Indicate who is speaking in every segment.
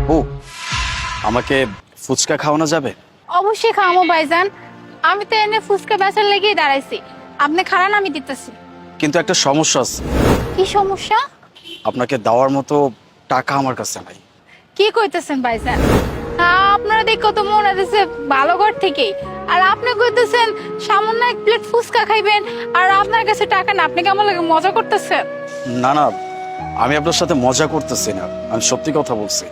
Speaker 1: আপু, আমাকে ফুচকা খাওয়ানো যাবে?
Speaker 2: অবশ্যই খাওয়াবো ভাইজান। আমি তো এনে ফুচকা বেচার লেগেই দাঁড়াইছি। আপনি খারান, আমি দিতেছি।
Speaker 1: কিন্তু একটা সমস্যা আছে।
Speaker 2: কি সমস্যা?
Speaker 1: আপনাকে দেওয়ার মতো টাকা আমার কাছে নাই।
Speaker 2: কি কইতেছেন ভাইজান? আপনারা দেখো তো মনে হচ্ছে ভালো ঘর থেকেই, আর আপনি কইতেছেন সামান্য এক প্লেট ফুচকা খাইবেন আর আপনার কাছে টাকা না। আপনি কেমন লাগে মজা করতেছেন?
Speaker 1: না না, আমি আপনার সাথে মজা করতেছি না, আমি সত্যি কথা বলছি।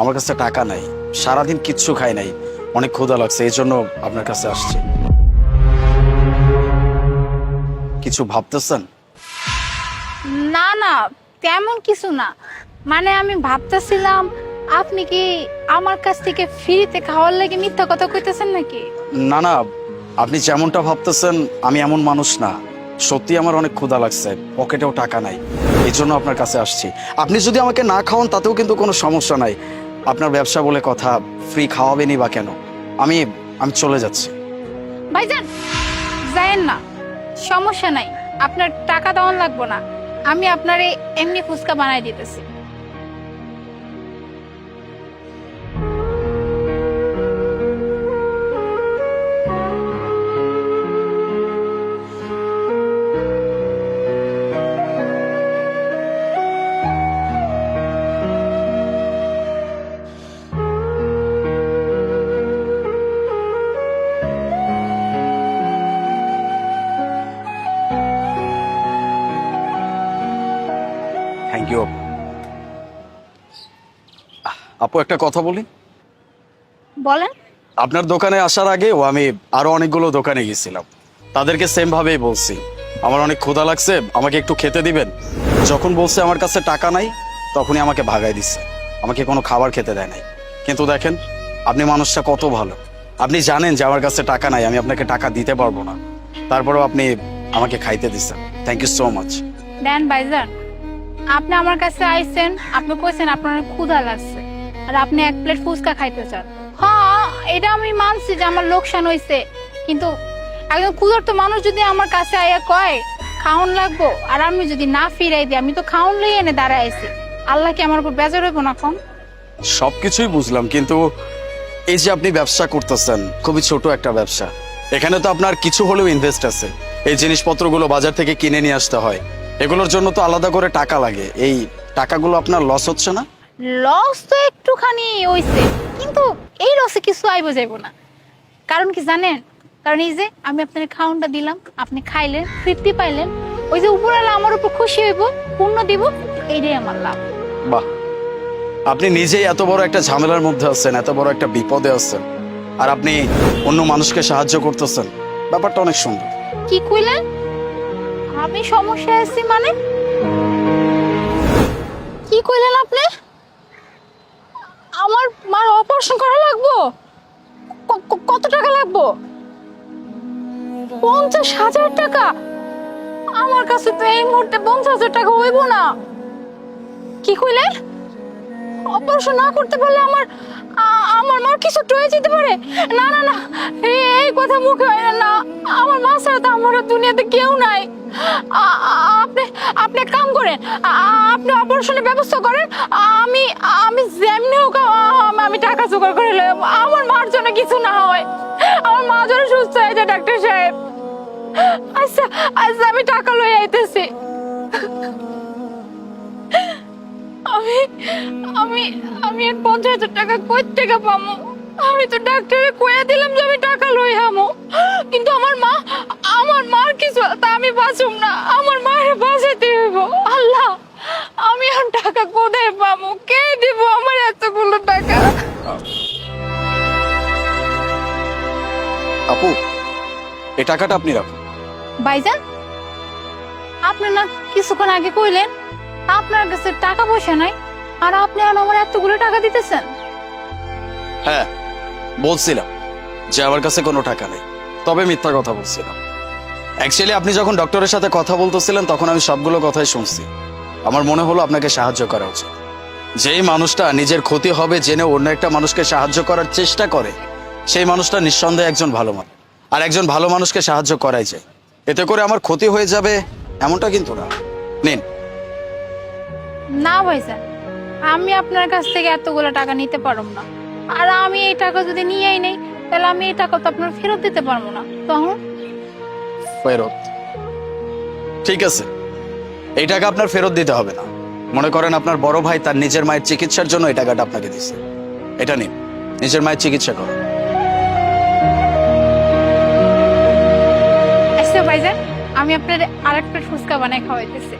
Speaker 1: আমার কাছে টাকা নাই, সারাদিন কিচ্ছু খাই নাই, অনেক ক্ষুধা লাগছে, এই জন্য আপনার কাছে আসছি। কিছু ভাবতেছেন?
Speaker 2: না না, তেমন কিছু না। মানে আমি ভাবতেছিলাম আপনি কি আমার কাছ থেকে ফ্রিতে খাওয়ার লাগে মিথ্যা কথা কইতেছেন নাকি?
Speaker 1: না না, আপনি যেমনটা ভাবতেছেন আমি এমন মানুষ না। সত্যি আমার অনেক ক্ষুধা লাগছে, পকেটেও টাকা নাই, এই জন্য আপনার কাছে আসছি। আপনি যদি আমাকে না খাওয়ান তাতেও কিন্তু কোনো সমস্যা নাই। আপনার ব্যবসা বলে কথা, ফ্রি খাওয়াবেনই বা কেন? আমি আমি চলে যাচ্ছি।
Speaker 2: ভাইজান যায়েন না, সমস্যা নাই। আপনার টাকা দেওয়ান লাগবো না, আমি আপনারে এমনি ফুচকা বানাই দিতেছি।
Speaker 1: Thank you. আপু, একটা কথা বলি।
Speaker 2: বলেন।
Speaker 1: আপনার দোকানে আসার আগেও আমি আরো অনেকগুলো দোকানে গেছিলাম, তাদেরকে সেম ভাবেই বলছি আমার অনেক ক্ষুধা লাগছে, আমাকে একটু খেতে দিবেন। যখন বলছে আমার কাছে টাকা নাই, তখনই আমাকে ভাগাই দিচ্ছে, আমাকে কোনো খাবার খেতে দেয় নাই। কিন্তু দেখেন, আপনি মানুষটা কত ভালো। আপনি জানেন যে আমার কাছে টাকা নাই, আমি আপনাকে টাকা দিতে পারবো না, তারপরেও আপনি আমাকে খাইতে দিচ্ছেন। Thank you so much.
Speaker 2: Then ভাইজান, আপনি আমার কাছে আইছেন, আপনি কইছেন আপনার ক্ষুধা লাগছে আর আপনি এক প্লেট ফুচকা খাইতে চান। হ্যাঁ, এটা আমি মানছি যে আমার লোকসান হইছে, কিন্তু একজন ক্ষুধার্ত মানুষ যদি আমার কাছে আইয়া কয় খাওন লাগবো, আর আমি যদি না ফিরাই দিই, আমি তো খাওন লই এনে দাঁড়ায় আছি, আল্লাহ কি আমার উপর বেজার হইব না কম?
Speaker 1: সবকিছুই বুঝলাম, কিন্তু এই যে আপনি ব্যবসা করতেছেন, খুবই ছোট একটা ব্যবসা, এখানে তো আপনার কিছু হলেও ইনভেস্ট আছে। এই জিনিসপত্রগুলো বাজার থেকে কিনে নিয়ে আসতে হয়, এগুলোর জন্য তো আলাদা করে টাকা লাগে। এই টাকাগুলো আপনার লস হচ্ছে না?
Speaker 2: লস তো একটুখানি হইছে, কিন্তু এই লসে কিছু আইব যাইব না। কারণ কি জানেন? কারণ এই যে আমি আপনার খাওনটা দিলাম, আপনি খাইলেন, তৃপ্তি পাইলেন, ওই যে উপরওয়ালা আমার উপর খুশি হইব, পূর্ণ দিব, এইটাই আমার লাভ।
Speaker 1: বাহ, আপনি নিজেই এত বড় একটা ঝামেলার মধ্যে আছেন, এত বড় একটা বিপদে আছেন, আর আপনি অন্য মানুষকে সাহায্য করতেছেন, ব্যাপারটা অনেক সুন্দর।
Speaker 2: কি কইলেন? আমি সমস্যায় আছি মানে? কি কইলেন আপনি? আমার মার অপারেশন করা লাগবো? কত টাকা লাগবো? 50,000 টাকা? আমার কাছে তো এই মুহূর্তে 50,000 টাকা হইব না। কি কইলেন? অপারেশন না করতে পারলে আমার মার কিছু হয়ে যেতে পারে? না না না, এই কথা মুখে হয় না। আমার মা ছাড়া তো আমার আর দুনিয়াতে কেউ নাই। আপনি আপনি এক কাম করেন, আপনি অপারেশনের ব্যবস্থা করেন, আমি আমি যেমনি হোক আমি টাকা জোগাড় করে লই। আমার মার জন্য কিছু না হয়, আমার মা যেন সুস্থ হয়ে যায় ডাক্তার সাহেব। আচ্ছা আচ্ছা, আমি টাকা লই আইতেছি। আমি আমি আমি 50,000 টাকা কই থেকে পামু? আমি তো ডাক্তারে কইয়া দিলাম যে আমি টাকা লই আমু, কিন্তু আমার মার কিছু তা আমি বাঁচুম না, আমার মায়ের বাঁচাতে হইব। আল্লাহ, আমি আর টাকা কোথায় পামু? কে দিব আমার এতগুলো টাকা?
Speaker 1: আপু, এই টাকাটা আপনি রাখুন।
Speaker 2: ভাইজান, আপনি না কিছুক্ষণ আগে কইলেন আপনার কাছে টাকা পয়সা নাই, আর আপনি আমার এতগুলো টাকা দিতেছেন?
Speaker 1: হ্যাঁ, বলছিলাম যে আমার কাছে কোনো টাকা নেই, তবে মিথ্যা কথা বলছিলাম। অ্যাকচুয়ালি আপনি যখন ডক্টরের সাথে কথা বলতেছিলেন তখন আমি সবগুলো কথাই শুনছি। আমার মনে হলো আপনাকে সাহায্য করা উচিত। যেই মানুষটা নিজের ক্ষতি হবে জেনে অন্য একটা মানুষকে সাহায্য করার চেষ্টা করে, সেই মানুষটা নিঃসন্দেহে একজন ভালো মানুষ। আর একজন ভালো মানুষকে সাহায্য করাই যায়, এতে করে আমার ক্ষতি হয়ে যাবে এমনটা কিন্তু না। নিন।
Speaker 2: না ভাইজান, আমি আপনার কাছ থেকে এতগুলো টাকা নিতে পারবো না। আর আমি এই টাকা যদি নিয়েই নেই, তাহলে আমি এই টাকা তো আপনার ফেরত দিতে পারবো না। তখন
Speaker 1: ফেরত? ঠিক আছে, এই টাকা আপনার ফেরত দিতে হবে না। মনে করেন আপনার বড় ভাই তার নিজের মায়ের চিকিৎসার জন্য এই টাকাটা আপনাকে দিচ্ছে, এটা নিন, নিজের মায়ের চিকিৎসা করুন।
Speaker 2: আচ্ছা ভাইজান, আমি আপনার আরেক প্লেট ফুচকা বানাই খাওয়াইতেছি।